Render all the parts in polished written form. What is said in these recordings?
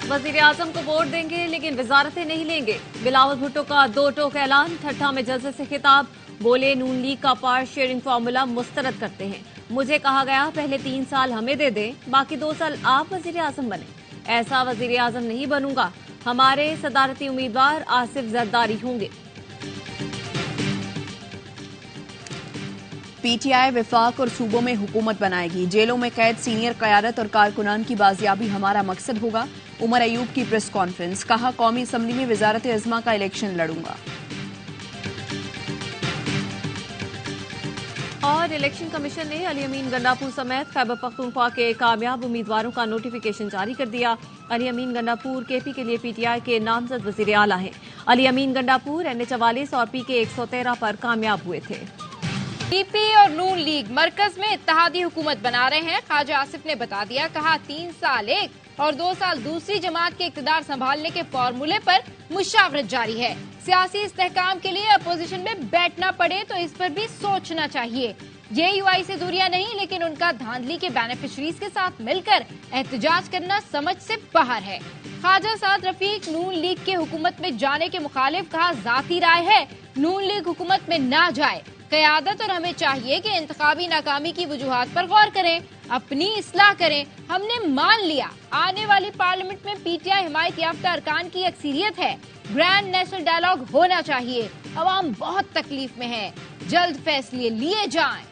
वजीर आजम को वोट देंगे लेकिन वजारतें नहीं लेंगे। बिलावल भुट्टो का दो टोक ऐलान। ठट्ठा में जलसे से खिताब। बोले नून लीग का पावर शेयरिंग फार्मूला मुस्तरद करते हैं। मुझे कहा गया पहले 3 साल हमें दे दें, बाकी 2 साल आप वजीर आजम बने। ऐसा वजीर आजम नहीं बनूंगा। हमारे सदारती उम्मीदवार आसिफ जरदारी होंगे। पीटीआई विफाक और सूबों में हुकूमत बनाएगी। जेलों में कैद सीनियर क़यादत और कारकुनान की बाजियाबी हमारा मकसद होगा। उमर अयूब की प्रेस कॉन्फ्रेंस। कहा कौमी असम्बली में वजारत अज़मा का इलेक्शन लड़ूंगा। और इलेक्शन कमीशन ने अली अमीन गंडापुर समेत खैबर पख्तूनख्वा के कामयाब उम्मीदवारों का नोटिफिकेशन जारी कर दिया। अली अमीन गंडापुर केपी के लिए पीटीआई के नामजद वजीर आला हैं। अली अमीन गंडापुर NH-44 और PK 113 पर कामयाब हुए थे। पीपी और नून लीग मरकज में इत्तेहादी हुकूमत बना रहे हैं। ख्वाजा आसिफ ने बता दिया। कहा 3 साल एक और 2 साल दूसरी जमात के इक़्तिदार संभालने के फॉर्मूले पर मुशावरत जारी है। सियासी इस्तेहकाम के लिए अपोजिशन में बैठना पड़े तो इस पर भी सोचना चाहिए। JUI से दूरियां नहीं, लेकिन उनका धांधली के बेनिफिशरीज के साथ मिलकर एहतजाज करना समझ से बाहर है। ख्वाजा साद रफीक नून लीग के हुकूमत में जाने के मुखालिफ। कहा जाती राय है नून लीग हुकूमत में ना जाए। क़यादत और हमें चाहिए कि इंतखाबी नाकामी की वजूहात पर गौर करें, अपनी इस्लाह करें। हमने मान लिया आने वाली पार्लियामेंट में PTI हिमायत याफ्ता अरकान की अक्सरियत है। ग्रैंड नेशनल डायलॉग होना चाहिए। अवाम बहुत तकलीफ में है, जल्द फैसले लिए जाएं।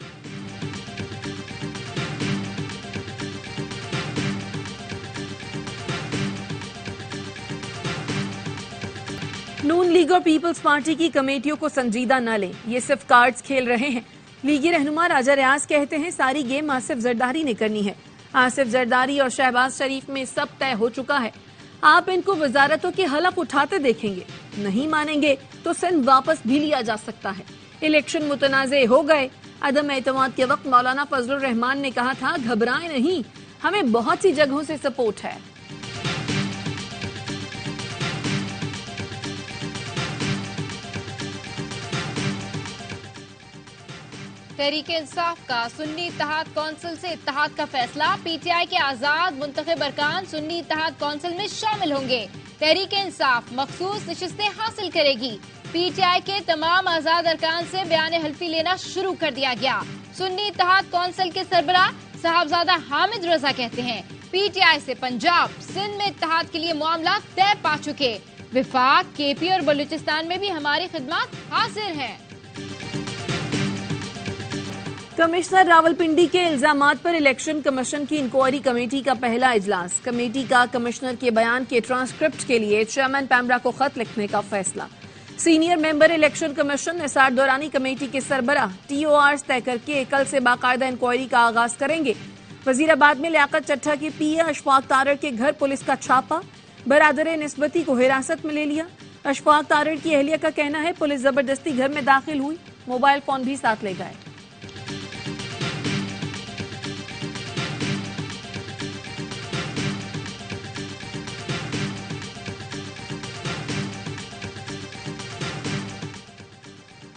नून लीग और पीपल्स पार्टी की कमेटियों को संजीदा न लें, ये सिर्फ कार्ड्स खेल रहे हैं। लीगी रहनुमा राजा रियाज कहते हैं सारी गेम आसिफ जरदारी ने करनी है। आसिफ जरदारी और शहबाज शरीफ में सब तय हो चुका है। आप इनको वजारतों के हलफ उठाते देखेंगे। नहीं मानेंगे तो सिंध वापस भी लिया जा सकता है। इलेक्शन मुतनाज़े हो गए। अदम एतमाद के वक्त मौलाना फजलुर रहमान ने कहा था घबराएं नहीं, हमें बहुत सी जगहों से सपोर्ट है। तहरीक इंसाफ का सुन्नी इत्तेहाद कौंसिल से इत्तेहाद का फैसला। PTI के आजाद मुंतखब अरकान सुन्नी इत्तेहाद कौंसिल में शामिल होंगे। तहरीक इंसाफ मखसूस नशिस्तें हासिल करेगी। PTI के तमाम आजाद अरकान से बयान हल्फी लेना शुरू कर दिया गया। सुन्नी इत्तेहाद कौंसिल के सरबराह साहबजादा हामिद रजा कहते हैं PTI से पंजाब सिंध में इत्तेहाद के लिए मामला तय पा चुके। विफाक KP और बलूचिस्तान में भी हमारी खिदमत हाजिर हैं। कमिश्नर रावलपिंडी के इल्जामात पर इलेक्शन कमीशन की इंक्वायरी कमेटी का पहला इजलास। कमेटी का कमिश्नर के बयान के ट्रांसक्रिप्ट के लिए चेयरमैन पैमरा को खत लिखने का फैसला। Senior member election commission SR Durrani committee के सरबराह TORs तय करके कल से बाकायदा इंक्वायरी का आगाज करेंगे। वजीराबाद में लियाकत चट्ठा के PA अशफाक तारड़ के घर पुलिस का छापा। बरादर निस्बती को हिरासत में ले लिया। अशफाक तारड़ की अहलिया का कहना है पुलिस जबरदस्ती घर में दाखिल हुई, मोबाइल फोन भी साथ ले गए।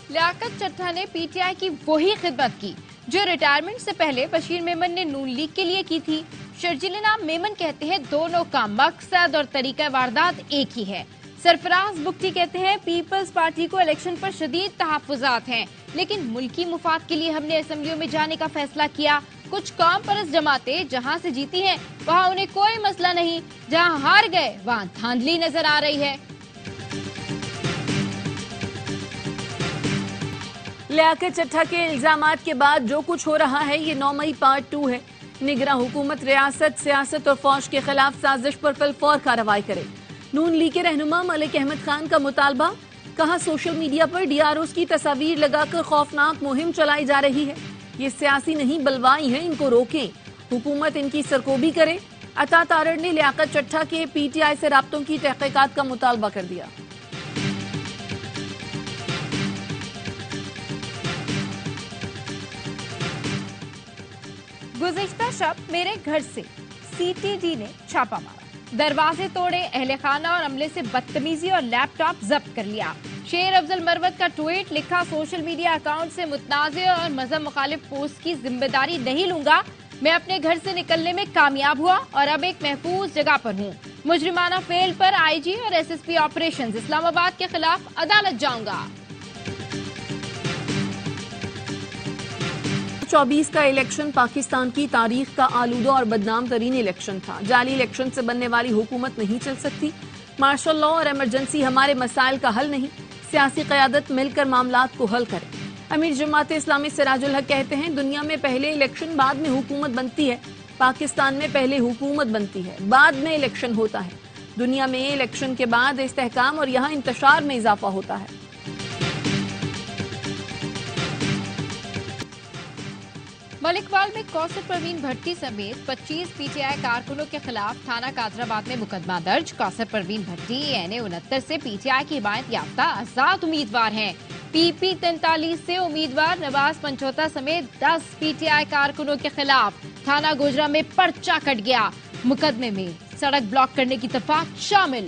लियाकत चट्ठा ने PTI की वही खिदमत की जो रिटायरमेंट से पहले बशीर मेमन ने नून लीग के लिए की थी। शर्जील नाम मेमन कहते हैं दोनों का मकसद और तरीका वारदात एक ही है। सरफराज बुख्ती कहते हैं पीपल्स पार्टी को इलेक्शन पर शदीद तहफ्फुज़ात हैं, लेकिन मुल्की मुफाद के लिए हमने असेंबलियों में जाने का फैसला किया। कुछ काम परस्त जमातें जहां से जीती हैं वहां उन्हें कोई मसला नहीं, जहां हार गए वहां धांधली नजर आ रही है। लियाकत चट्ठा के इल्जामात के बाद जो कुछ हो रहा है ये 9 मई पार्ट 2 है। निगरां हुकूमत रियासत, सियासत और फौज के खिलाफ साजिश पर फिलफौर कार्रवाई करे। नून लीग के रहनुमा मलिक अहमद खान का मुतालबा। कहा सोशल मीडिया पर DROs की तस्वीर लगाकर खौफनाक मुहिम चलाई जा रही है। ये सियासी नहीं बलवाई है, इनको रोकें। हुकूमत इनकी सरकोबी करे। अता तारड़ ने लियाकत चट्ठा के PTI से राब्तों की तहकीकात का मुतालबा कर दिया। गुज़िश्ता शब मेरे घर से CTD ने छापा मारा, दरवाजे तोड़े, अहले खाना और अमले से बदतमीजी और लैपटॉप जब्त कर लिया। शेर अफजल मरवत का ट्वीट लिखा सोशल मीडिया अकाउंट से मुतनाज़े और मजहब मुखालिफ पोस्ट की जिम्मेदारी नहीं लूंगा। میں اپنے گھر سے نکلنے میں کامیاب ہوا اور اب ایک محفوظ جگہ پر ہوں. مجرمانہ فیل پر آئی جی اور ایس ایس پی آپریشنز اسلام آباد کے خلاف عدالت جاؤں گا. 24 کا الیکشن پاکستان کی تاریخ کا آلودہ اور بدنام ترین الیکشن تھا. جعلی الیکشن سے بننے والی حکومت نہیں چل سکتی. مارشل لاء اور ایمرجنسی ہمارے مسائل کا حل نہیں. سیاسی قیادت مل کر معاملات کو حل کرے. امیر جماعت اسلامی سراج الحق کہتے ہیں دنیا میں پہلے الیکشن بعد میں حکومت بنتی ہے. پاکستان میں پہلے حکومت بنتی ہے بعد میں الیکشن ہوتا ہے. دنیا میں الیکشن کے بعد استحکام اور یہاں انتشار میں اضافہ ہوتا ہے. ملک وال میں کوثر پروین بھٹی سمیت 25 پی ٹی آئی کارکنوں کے خلاف تھانہ قادرآباد میں مقدمہ درج. کوثر پروین بھٹی این-69 سے پی ٹی آئی کی حمایت یافتہ آزاد امیدوار ہیں. پی پی 43 سے امیدوار نواز پنچوتا سمیت 10 پی ٹی آئی کارکنوں کے خلاف تھانہ گوجرا میں پرچہ کٹ گیا. مقدمے میں سڑک بلاک کرنے کی دفعات شامل.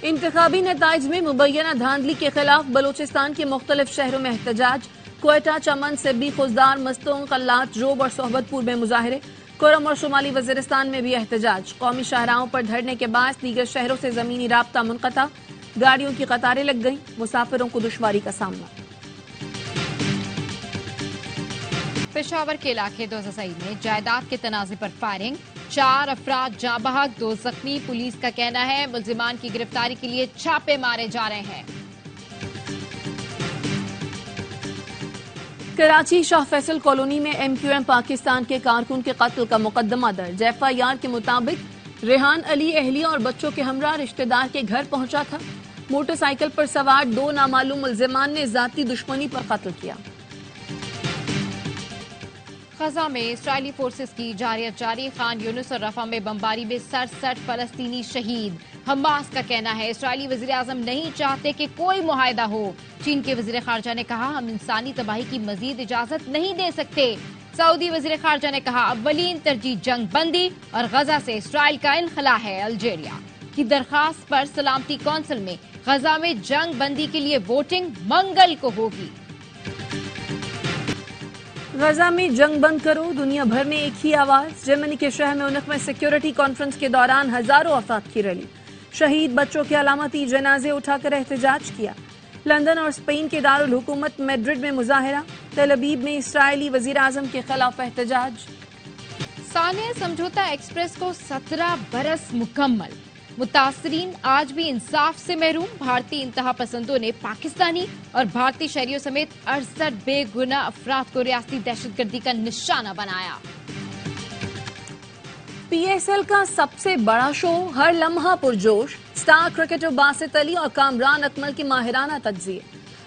انتخابی نتائج میں مبینہ دھاندلی کے خلاف بلوچستان کے مختلف شہروں میں احتجاج. کوئٹہ، چمن، سبی، خزدار، مستونگ، قلات، جوب اور صحبت پور میں مظاہرے. کورم اور شمالی وزیرستان میں بھی احتجاج. قومی شاہراہوں پر دھرنے کے باعث دیگر شہروں سے زمینی رابطہ منقطع. گاڑیوں کی قطاریں لگ گئیں. مسافروں کو دشواری کا سامنا. پشاور کے علاقے دوزسئی میں جائیداد کے تنازع پر فائرنگ. 4 افراد جاں بحق، 2 زخمی. پولیس کا کہنا ہے ملزمان کی گرفتاری کے لیے چھاپے مارے جا رہے ہیں. کراچی شاہ فیصل کالونی میں ایم کیو ایم پاکستان کے کارکن کے قتل کا مقدمہ درج. ایف آئی آر کے مطابق ریحان علی اہلیہ اور بچوں کے ہمراہ رشتہ دار کے گھر پہنچا تھا. موٹر سائیکل پر سوار 2 نامعلوم ملزمان نے ذاتی دشمنی پر قتل کیا. غزہ میں اسرائیلی فورسز کی جارحیت جاری. خان یونس اور رفح میں بمباری میں 67 فلسطینی شہید. حماس کا کہنا ہے اسرائیلی وزیراعظم نہیں چاہتے کہ کوئی معاہدہ ہو. چین کے وزیر خارجہ نے کہا ہم انسانی تباہی کی مزید اجازت نہیں دے سکتے. سعودی وزیر خارجہ نے کہا اولین ترجیح جنگ بندی اور غزہ سے اسرائیل کا انخلاء ہے. الجیریا کی درخواست پر سلامتی کونسل میں غزہ میں جنگ بندی کے لیے ووٹنگ منگل کو ہوگی. غزہ میں جنگ بند کرو، دنیا بھر میں ایک ہی آواز. جرمنی کے شہر میونخ میں سیکیورٹی کانفرنس کے دوران ہزاروں افراد کی ریلی. شہید بچوں کے علامتی جنازے اٹھا کر احتجاج کیا. لندن اور اسپین کے دارالحکومت میڈرڈ میں مظاہرہ. تل ابیب میں اسرائیلی وزیر اعظم کے خلاف احتجاج. سانحہ سمجھوتہ ایکسپریس کو 17 برس مکمل. متاثرین آج بھی انصاف سے محروم. بھارتی انتہا پسندوں نے پاکستانی اور بھارتی شہریوں سمیت 68 بے گناہ افراد کو ریاستی دہشت گردی کا نشانہ بنایا. پی ایس ایل کا سب سے بڑا شو ہر لمحہ پرجوش. سٹار کرکٹر باسط علی اور کامران اکمل کی ماہرانہ تجزیے.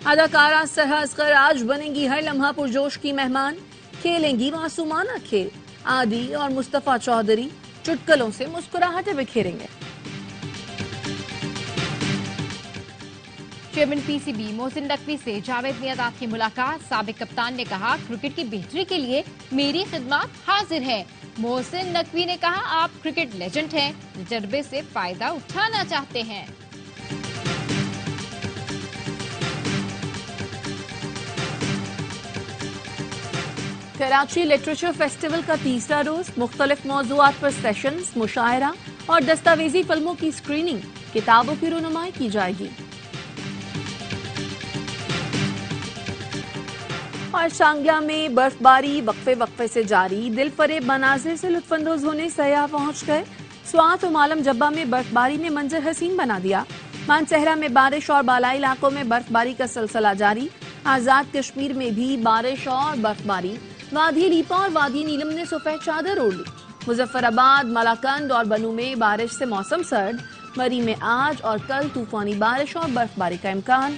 اداکارہ سرح اصغر آج بنیں گی ہر لمحہ پرجوش کی مہمان. کھیلیں گی معصومانہ کھیل. عادی اور مصطفیٰ چودھری چٹکلوں سے مسکراہٹیں بکھیریں گے. Chairman P C B Mohsin Naqvi سے جاوید میاں کی ملاقات. سابق کپتان نے کہا کرکٹ کی بہتری کے لیے میری خدمات حاضر ہیں. محسن نقوی نے کہا آپ کرکٹ لیجنڈ ہیں، تجربے سے فائدہ اٹھانا چاہتے ہیں. کراچی لٹریچر فیسٹیول کا تیسرا روز. مختلف موضوعات پر سیشنز، مشاعرہ اور دستاویزی فلموں کی اسکریننگ. کتابوں کی رونمائی کی جائے گی. اور شانگلہ میں برف باری وقفے وقفے سے جاری. دل فریب مناظر سے لطف اندوز ہونے سیاح پہنچ گئے. سوات و مالم جبہ میں برف باری نے منظر حسین بنا دیا. مانسہرہ میں بارش اور بالائی علاقوں میں برف باری کا سلسلہ جاری. آزاد کشمیر میں بھی بارش اور برف باری. وادی لیپا اور وادی نیلم نے سفید چادر اوڑھ لی. مظفر آباد، ملاکنڈ اور بنو میں بارش سے موسم سرد. مری میں آج اور کل طوفانی بارش اور برف باری کا امکان.